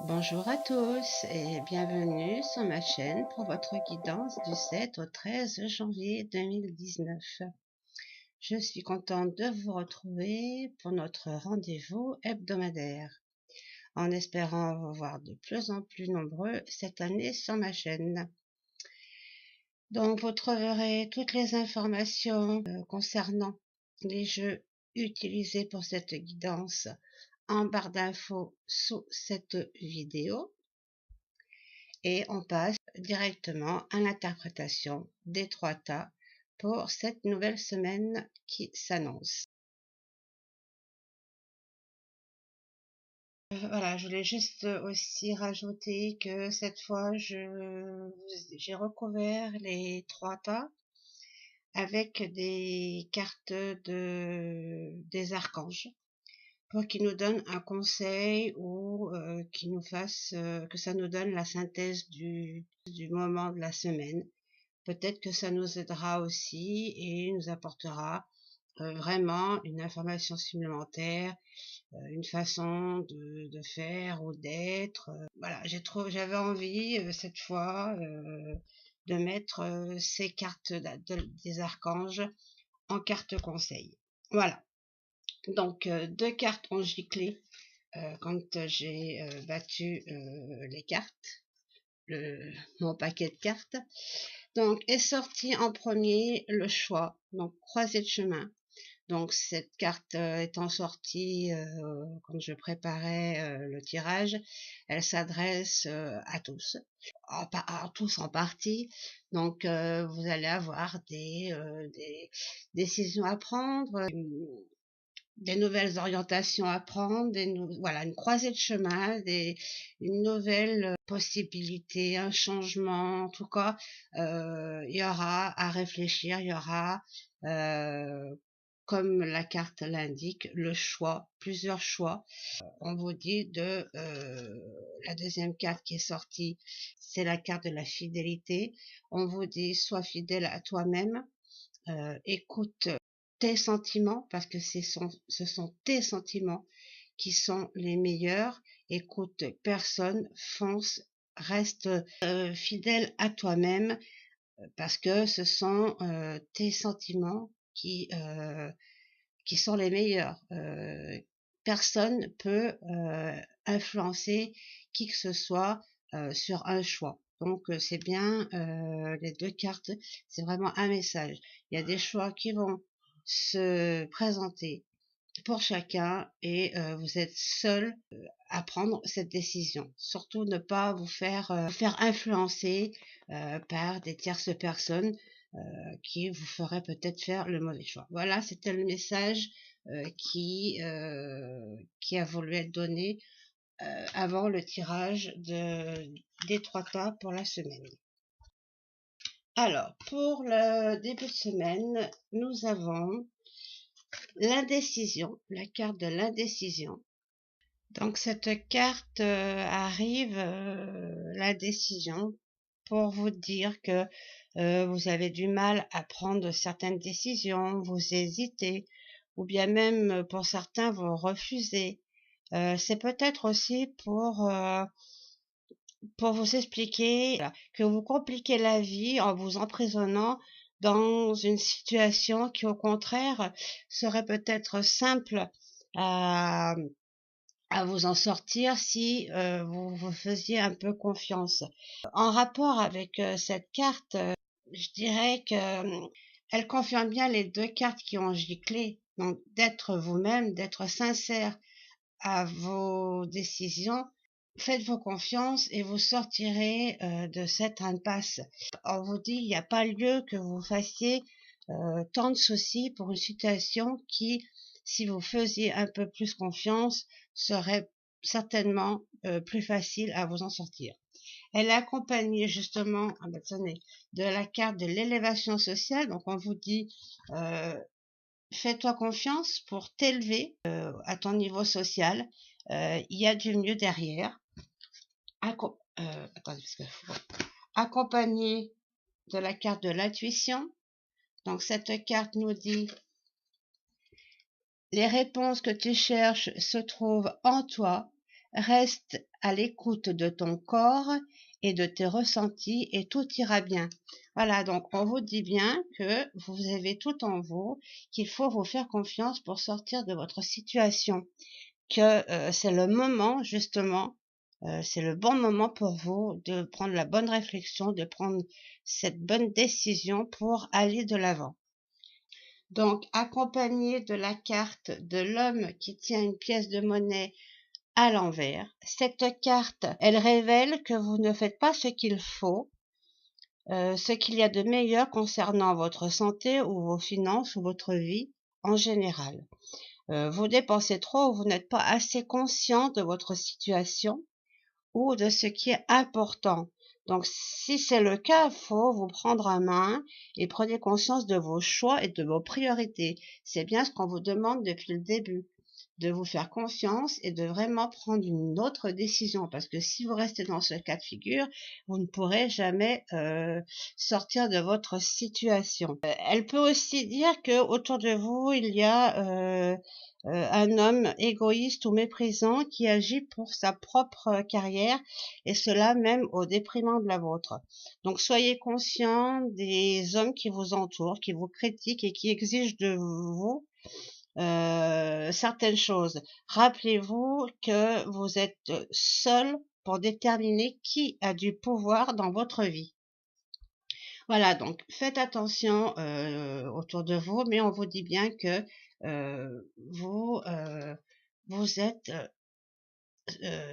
Bonjour à tous et bienvenue sur ma chaîne pour votre guidance du 7 au 13 janvier 2019. Je suis contente de vous retrouver pour notre rendez-vous hebdomadaire, en espérant vous voir de plus en plus nombreux cette année sur ma chaîne. Donc vous trouverez toutes les informations concernant les jeux utilisés pour cette guidance en barre d'infos sous cette vidéo. Et on passe directement à l'interprétation des 3 tas pour cette nouvelle semaine qui s'annonce. Voilà, je voulais juste aussi rajouter que cette fois, j'ai recouvert les 3 tas avec des cartes des archanges pour qu'ils nous donnent un conseil ou qu'ils nous fassent, que ça nous donne la synthèse du moment de la semaine. Peut-être que ça nous aidera aussi et nous apportera vraiment une information supplémentaire, une façon de faire ou d'être. Voilà, j'avais envie cette fois de mettre ces cartes des archanges en carte conseil. Voilà, donc 2 cartes ont giclé quand j'ai battu les cartes, mon paquet de cartes. Donc est sorti en premier le choix, donc croisée de chemin. Donc cette carte étant sortie quand je préparais le tirage, elle s'adresse à tous, à tous en partie. Donc vous allez avoir des décisions à prendre, des nouvelles orientations à prendre, voilà, une croisée de chemin, une nouvelle possibilité, un changement, en tout cas, il y aura à réfléchir, il y aura, comme la carte l'indique, le choix, plusieurs choix. On vous dit la deuxième carte qui est sortie, c'est la carte de la fidélité. On vous dit, sois fidèle à toi-même, écoute tes sentiments, parce que ce sont tes sentiments qui sont les meilleurs. Écoute personne, fonce, reste fidèle à toi-même, parce que ce sont tes sentiments qui sont les meilleurs. Personne peut influencer qui que ce soit sur un choix. Donc c'est bien, les 2 cartes, c'est vraiment un message. Il y a des choix qui vont se présenter pour chacun et vous êtes seul à prendre cette décision. Surtout ne pas vous faire influencer par des tierces personnes qui vous feraient peut-être faire le mauvais choix. Voilà, c'était le message qui a voulu être donné avant le tirage des 3 tas pour la semaine. Alors, pour le début de semaine, nous avons l'indécision, la carte de l'indécision. Donc cette carte arrive, l'indécision, pour vous dire que vous avez du mal à prendre certaines décisions, vous hésitez, ou bien même pour certains vous refusez. C'est peut-être aussi pour vous expliquer que vous compliquez la vie en vous emprisonnant dans une situation qui au contraire serait peut-être simple à vous en sortir si vous vous faisiez un peu confiance. En rapport avec cette carte, je dirais que elle confirme bien les 2 cartes qui ont giclé, donc d'être vous-même, d'être sincère à vos décisions. Faites-vous confiance et vous sortirez de cette impasse. On vous dit, il n'y a pas lieu que vous fassiez tant de soucis pour une situation qui, si vous faisiez un peu plus confiance, serait certainement plus facile à vous en sortir. Elle est accompagnée justement de la carte de l'élévation sociale. Donc on vous dit, fais-toi confiance pour t'élever à ton niveau social. Il y a du mieux derrière. Accompagné de la carte de l'intuition. Donc cette carte nous dit, les réponses que tu cherches se trouvent en toi. reste à l'écoute de ton corps et de tes ressentis et tout ira bien. Voilà, donc on vous dit bien que vous avez tout en vous, qu'il faut vous faire confiance pour sortir de votre situation, que c'est le moment justement, c'est le bon moment pour vous de prendre la bonne réflexion, de prendre cette bonne décision pour aller de l'avant. Donc, accompagné de la carte de l'homme qui tient une pièce de monnaie à l'envers. Cette carte, elle révèle que vous ne faites pas ce qu'il faut, ce qu'il y a de meilleur concernant votre santé ou vos finances ou votre vie en général. Vous dépensez trop ou vous n'êtes pas assez conscient de votre situation ou de ce qui est important. Donc, si c'est le cas, il faut vous prendre en main et prenez conscience de vos choix et de vos priorités. C'est bien ce qu'on vous demande depuis le début, de vous faire confiance et de vraiment prendre une autre décision. Parce que si vous restez dans ce cas de figure, vous ne pourrez jamais sortir de votre situation. Elle peut aussi dire que autour de vous, il y a un homme égoïste ou méprisant qui agit pour sa propre carrière et cela même au détriment de la vôtre. Donc soyez conscient des hommes qui vous entourent, qui vous critiquent et qui exigent de vous certaines choses. Rappelez-vous que vous êtes seul pour déterminer qui a du pouvoir dans votre vie. Voilà, donc faites attention autour de vous, mais on vous dit bien que vous êtes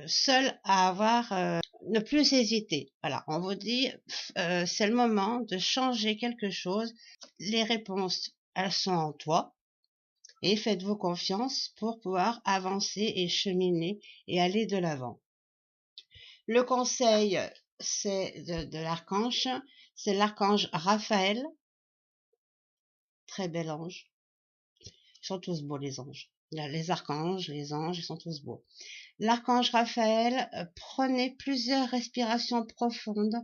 seul à avoir, ne plus hésiter. Voilà, on vous dit, c'est le moment de changer quelque chose. Les réponses, elles sont en toi. Et faites-vous confiance pour pouvoir avancer et cheminer et aller de l'avant. Le conseil, c'est de l'archange, c'est l'archange Raphaël. Très bel ange. Ils sont tous beaux, les anges. Les archanges, les anges, ils sont tous beaux. L'archange Raphaël, prenez plusieurs respirations profondes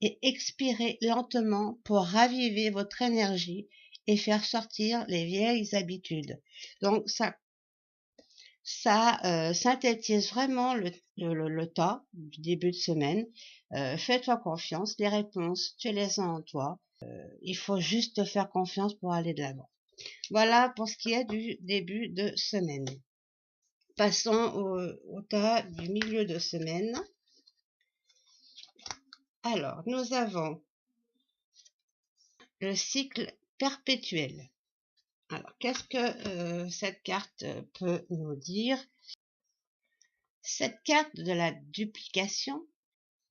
et expirez lentement pour raviver votre énergie et faire sortir les vieilles habitudes. Donc, ça synthétise vraiment le tas du début de semaine. Fais-toi confiance, les réponses, tu les as en toi. Il faut juste te faire confiance pour aller de l'avant. Voilà pour ce qui est du début de semaine. Passons au tas du milieu de semaine. Alors, nous avons le cycle perpétuel. Alors, qu'est-ce que cette carte peut nous dire? Cette carte de la duplication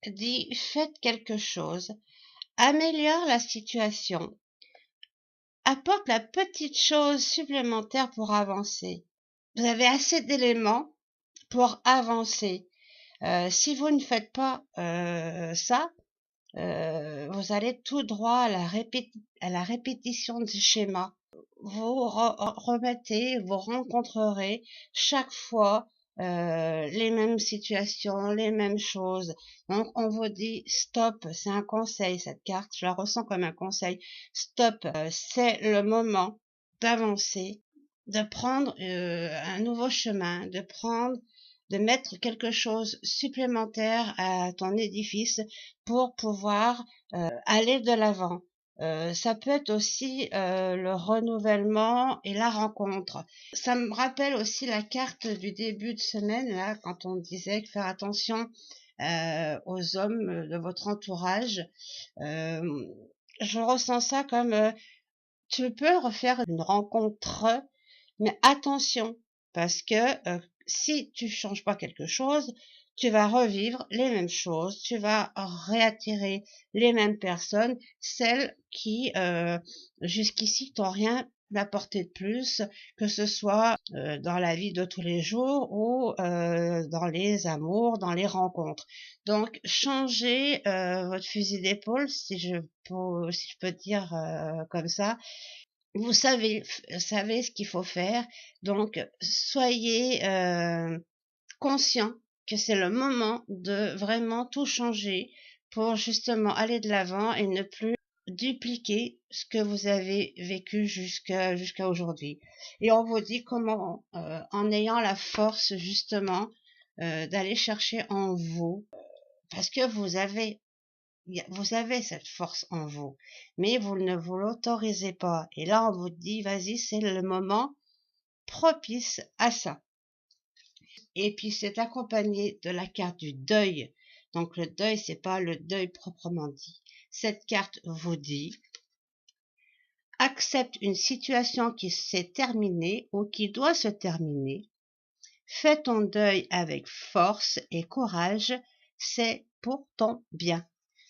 dit faites quelque chose, améliore la situation, apporte la petite chose supplémentaire pour avancer. Vous avez assez d'éléments pour avancer. Si vous ne faites pas ça, vous allez tout droit à la répétition du schéma. Vous remettez, vous rencontrerez chaque fois les mêmes situations, les mêmes choses. Donc on vous dit stop, c'est un conseil cette carte, je la ressens comme un conseil. Stop, c'est le moment d'avancer, de prendre un nouveau chemin, de mettre quelque chose supplémentaire à ton édifice pour pouvoir aller de l'avant. Ça peut être aussi le renouvellement et la rencontre. Ça me rappelle aussi la carte du début de semaine, là, quand on disait que faire attention aux hommes de votre entourage. Je ressens ça comme tu peux refaire une rencontre, mais attention, parce que si tu changes pas quelque chose, tu vas revivre les mêmes choses, tu vas réattirer les mêmes personnes, celles qui jusqu'ici t'ont rien apporté de plus, que ce soit dans la vie de tous les jours ou dans les amours, dans les rencontres. Donc changez votre fusil d'épaule, si je peux dire comme ça. Vous savez ce qu'il faut faire, donc soyez conscient que c'est le moment de vraiment tout changer pour justement aller de l'avant et ne plus dupliquer ce que vous avez vécu jusqu'à aujourd'hui. Et on vous dit comment, en ayant la force justement d'aller chercher en vous, parce que vous avez cette force en vous, mais vous ne vous l'autorisez pas. Et là, on vous dit, vas-y, c'est le moment propice à ça. Et puis, c'est accompagné de la carte du deuil. Donc, le deuil, c'est pas le deuil proprement dit. Cette carte vous dit, accepte une situation qui s'est terminée ou qui doit se terminer. Fais ton deuil avec force et courage, c'est pour ton bien.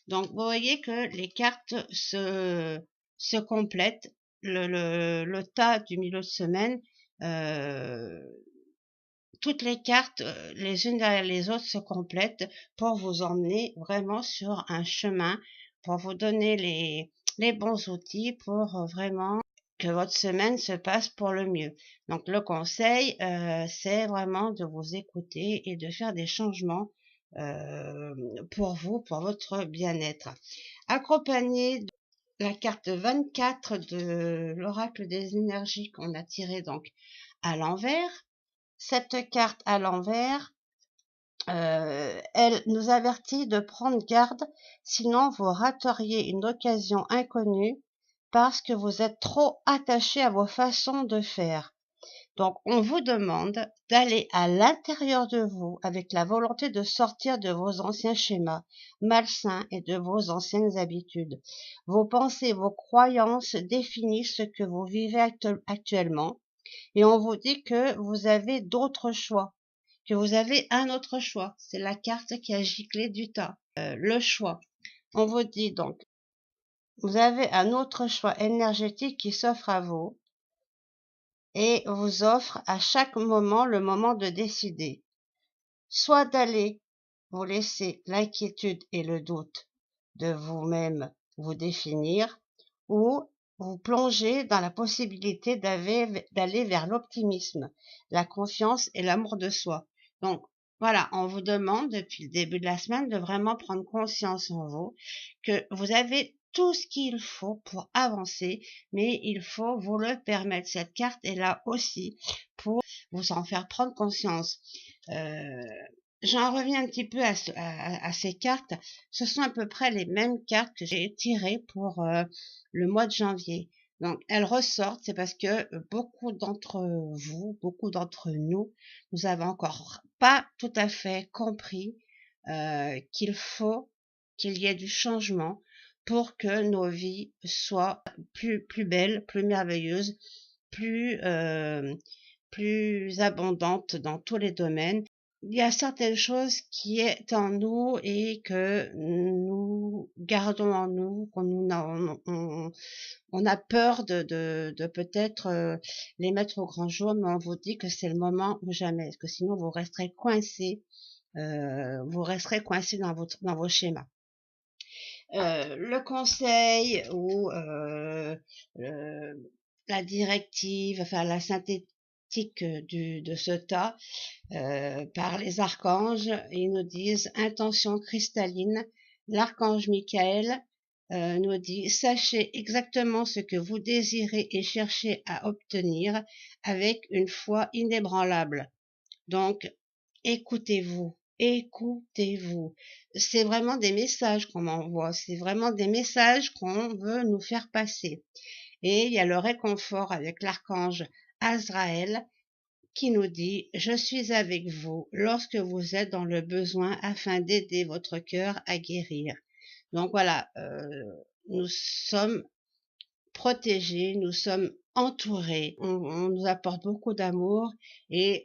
Donc, vous voyez que les cartes se complètent. Le tas du milieu de semaine, toutes les cartes, les unes derrière les autres, se complètent pour vous emmener vraiment sur un chemin, pour vous donner les bons outils pour vraiment que votre semaine se passe pour le mieux. Donc le conseil, c'est vraiment de vous écouter et de faire des changements pour vous, pour votre bien-être. Accompagné de la carte 24 de l'oracle des énergies qu'on a tiré donc à l'envers. Cette carte à l'envers, elle nous avertit de prendre garde, sinon vous rateriez une occasion inconnue parce que vous êtes trop attaché à vos façons de faire. Donc, on vous demande d'aller à l'intérieur de vous avec la volonté de sortir de vos anciens schémas malsains et de vos anciennes habitudes. Vos pensées, vos croyances définissent ce que vous vivez actuellement et on vous dit que vous avez d'autres choix, que vous avez un autre choix. C'est la carte qui a giclé du tas. Le choix. On vous dit donc, vous avez un autre choix énergétique qui s'offre à vous et vous offre à chaque moment le moment de décider. Soit d'aller vous laisser l'inquiétude et le doute de vous-même vous définir, ou vous plonger dans la possibilité d'aller vers l'optimisme, la confiance et l'amour de soi. Donc, voilà, on vous demande depuis le début de la semaine de vraiment prendre conscience en vous que vous avez tout ce qu'il faut pour avancer, mais il faut vous le permettre. Cette carte est là aussi pour vous en faire prendre conscience. J'en reviens un petit peu à ces cartes. Ce sont à peu près les mêmes cartes que j'ai tirées pour le mois de janvier. Donc, elles ressortent, c'est parce que beaucoup d'entre vous, beaucoup d'entre nous, nous avons encore pas tout à fait compris qu'il faut qu'il y ait du changement pour que nos vies soient plus belles, plus merveilleuses, plus abondantes dans tous les domaines. Il y a certaines choses qui est en nous et que nous gardons en nous, on a peur de peut-être les mettre au grand jour, mais on vous dit que c'est le moment ou jamais, parce que sinon vous resterez coincés, dans vos schémas. Le conseil ou la directive, enfin la synthétique de ce tas par les archanges, ils nous disent intention cristalline. L'archange Michael nous dit sachez exactement ce que vous désirez et cherchez à obtenir avec une foi inébranlable. Donc, écoutez-vous. Écoutez-vous. C'est vraiment des messages qu'on m'envoie. C'est vraiment des messages qu'on veut nous faire passer. Et il y a le réconfort avec l'archange Azraël qui nous dit « Je suis avec vous lorsque vous êtes dans le besoin afin d'aider votre cœur à guérir. » Donc voilà, nous sommes protégés, nous sommes entourés, on nous apporte beaucoup d'amour et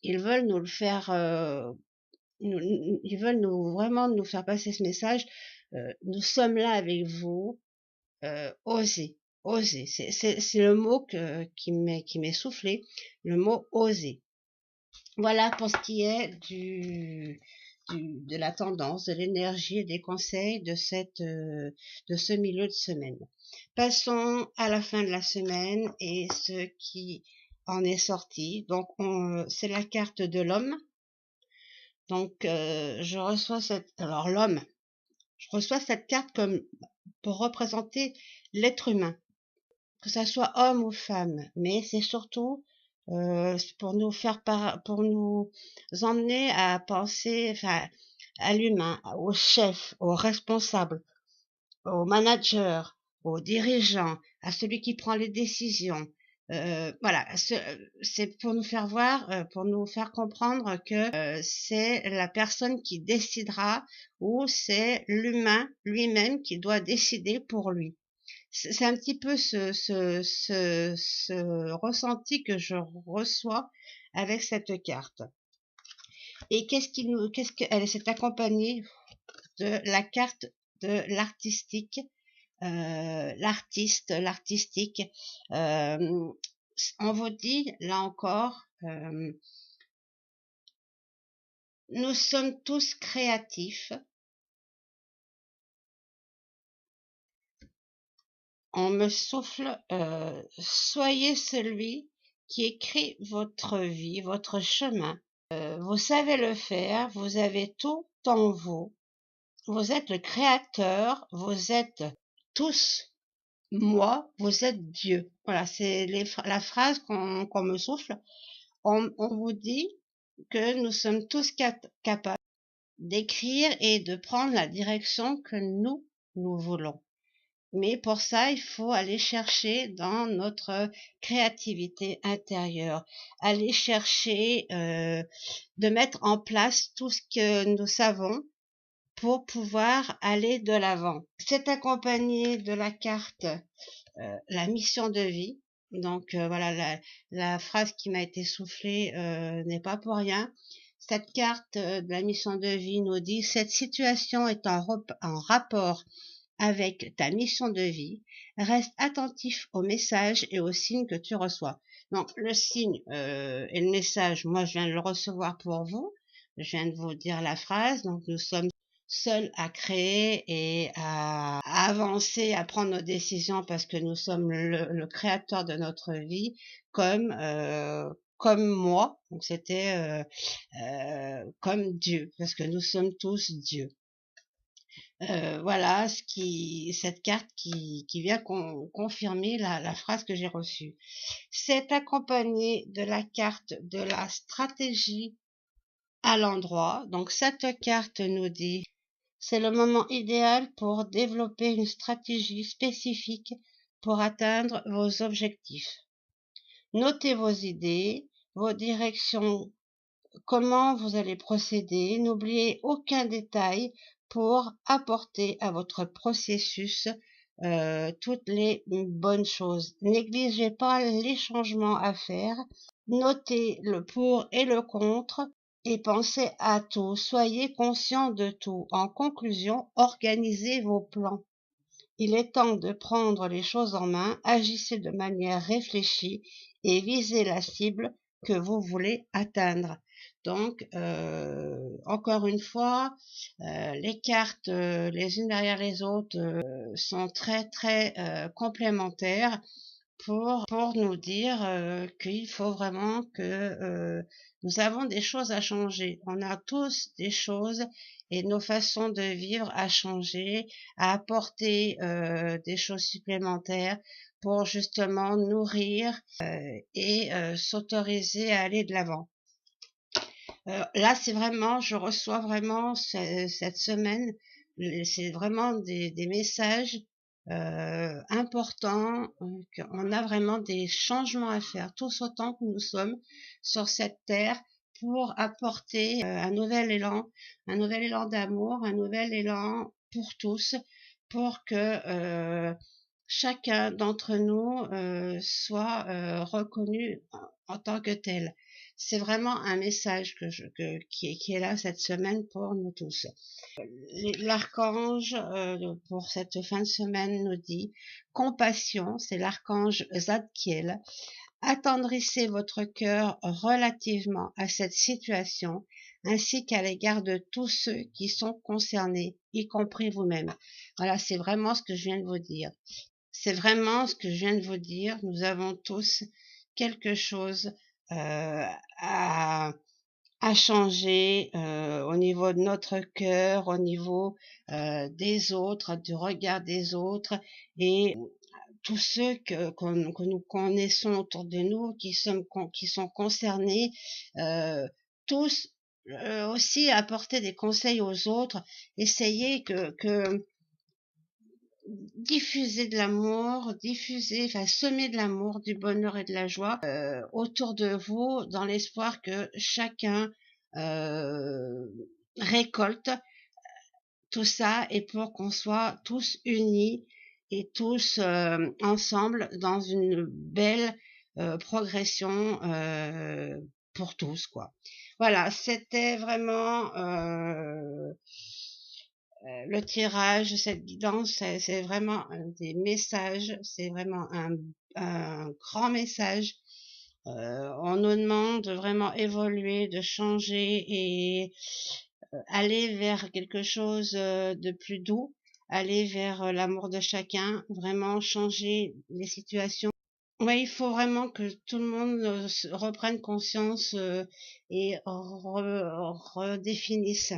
ils veulent nous le faire, ils veulent vraiment nous faire passer ce message. Nous sommes là avec vous, osez, osez. C'est le mot qui m'est soufflé, le mot oser. Voilà pour ce qui est de la tendance, de l'énergie et des conseils de ce milieu de semaine. Passons à la fin de la semaine et ce qui en est sorti. Donc, c'est la carte de l'homme. Donc, je reçois je reçois cette carte comme pour représenter l'être humain, que ça soit homme ou femme, mais c'est surtout pour nous pour nous emmener à penser, enfin, à l'humain, au chef, au responsable, au manager, au dirigeant, à celui qui prend les décisions. Voilà, c'est pour nous faire voir, pour nous faire comprendre que c'est la personne qui décidera ou c'est l'humain lui-même qui doit décider pour lui. C'est un petit peu ce ressenti que je reçois avec cette carte. Et qu'est-ce qu'elle s'est accompagnée de la carte de l'artistique, l'artistique. Euh, on vous dit, là encore, nous sommes tous créatifs. On me souffle, soyez celui qui écrit votre vie, votre chemin. Vous savez le faire, vous avez tout en vous. Vous êtes le créateur, vous êtes tous moi, vous êtes Dieu. Voilà, c'est la phrase qu'on me souffle. On vous dit que nous sommes tous capables d'écrire et de prendre la direction que nous voulons. Mais pour ça, il faut aller chercher dans notre créativité intérieure, aller chercher de mettre en place tout ce que nous savons pour pouvoir aller de l'avant. C'est accompagné de la carte la mission de vie. Donc voilà, la phrase qui m'a été soufflée n'est pas pour rien. Cette carte de la mission de vie nous dit: cette situation est en rapport avec ta mission de vie. Reste attentif aux messages et aux signes que tu reçois. Donc le signe et le message, moi je viens de le recevoir pour vous. Je viens de vous dire la phrase. Donc nous sommes seuls à créer et à avancer, à prendre nos décisions parce que nous sommes le créateur de notre vie, comme moi. Donc c'était comme Dieu, parce que nous sommes tous Dieu. Voilà cette carte qui vient confirmer la phrase que j'ai reçue. C'est accompagné de la carte de la stratégie à l'endroit. Donc cette carte nous dit: c'est le moment idéal pour développer une stratégie spécifique pour atteindre vos objectifs. Notez vos idées, vos directions, comment vous allez procéder. N'oubliez aucun détail pour apporter à votre processus toutes les bonnes choses. Négligez pas les changements à faire. Notez le pour et le contre et pensez à tout. Soyez conscient de tout. En conclusion, organisez vos plans. Il est temps de prendre les choses en main. Agissez de manière réfléchie et visez la cible que vous voulez atteindre. Donc, encore une fois, les cartes les unes derrière les autres sont très très complémentaires pour nous dire qu'il faut vraiment que nous avons des choses à changer. On a tous des choses et nos façons de vivre à changer, à apporter des choses supplémentaires pour justement nourrir et s'autoriser à aller de l'avant. Là, c'est vraiment, je reçois vraiment cette semaine, c'est vraiment des messages importants, qu'on a vraiment des changements à faire, tous autant que nous sommes sur cette terre, pour apporter un nouvel élan d'amour, un nouvel élan pour tous, pour que chacun d'entre nous soit reconnu en tant que tel. C'est vraiment un message qui est là cette semaine pour nous tous. L'archange pour cette fin de semaine nous dit compassion, c'est l'archange Zadkiel. Attendrissez votre cœur relativement à cette situation, ainsi qu'à l'égard de tous ceux qui sont concernés, y compris vous-même. Voilà, c'est vraiment ce que je viens de vous dire. C'est vraiment ce que je viens de vous dire. Nous avons tous quelque chose à changer au niveau de notre cœur, au niveau des autres, du regard des autres et tous ceux que nous connaissons autour de nous, qui sont concernés, tous aussi apporter des conseils aux autres, essayer que diffuser de l'amour, enfin semer de l'amour, du bonheur et de la joie autour de vous, dans l'espoir que chacun récolte tout ça, et pour qu'on soit tous unis et tous ensemble dans une belle progression pour tous, quoi. Voilà, c'était vraiment le tirage, cette guidance, c'est vraiment des messages, c'est vraiment un grand message. On nous demande de vraiment évoluer, de changer et aller vers quelque chose de plus doux, aller vers l'amour de chacun, vraiment changer les situations. Ouais, il faut vraiment que tout le monde reprenne conscience et redéfinisse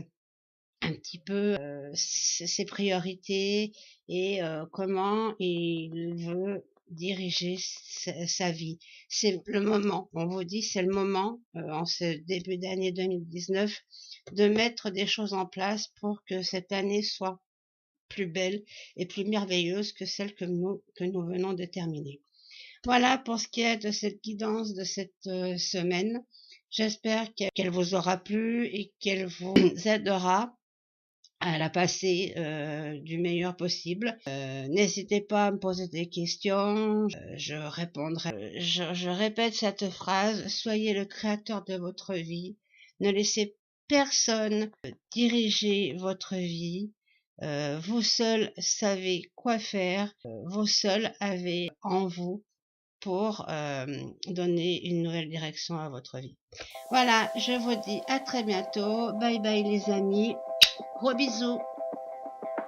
un petit peu ses priorités et comment il veut diriger sa vie. C'est le moment, on vous dit, c'est le moment, en ce début d'année 2019, de mettre des choses en place pour que cette année soit plus belle et plus merveilleuse que celle que nous venons de terminer. Voilà pour ce qui est de cette guidance de cette semaine. J'espère qu'elle vous aura plu et qu'elle vous aidera à la passer du meilleur possible. N'hésitez pas à me poser des questions, je répondrai. Je répète cette phrase, soyez le créateur de votre vie, ne laissez personne diriger votre vie. Vous seul savez quoi faire, vous seul avez en vous pour donner une nouvelle direction à votre vie. Voilà, je vous dis à très bientôt. Bye bye les amis. Gros bisous.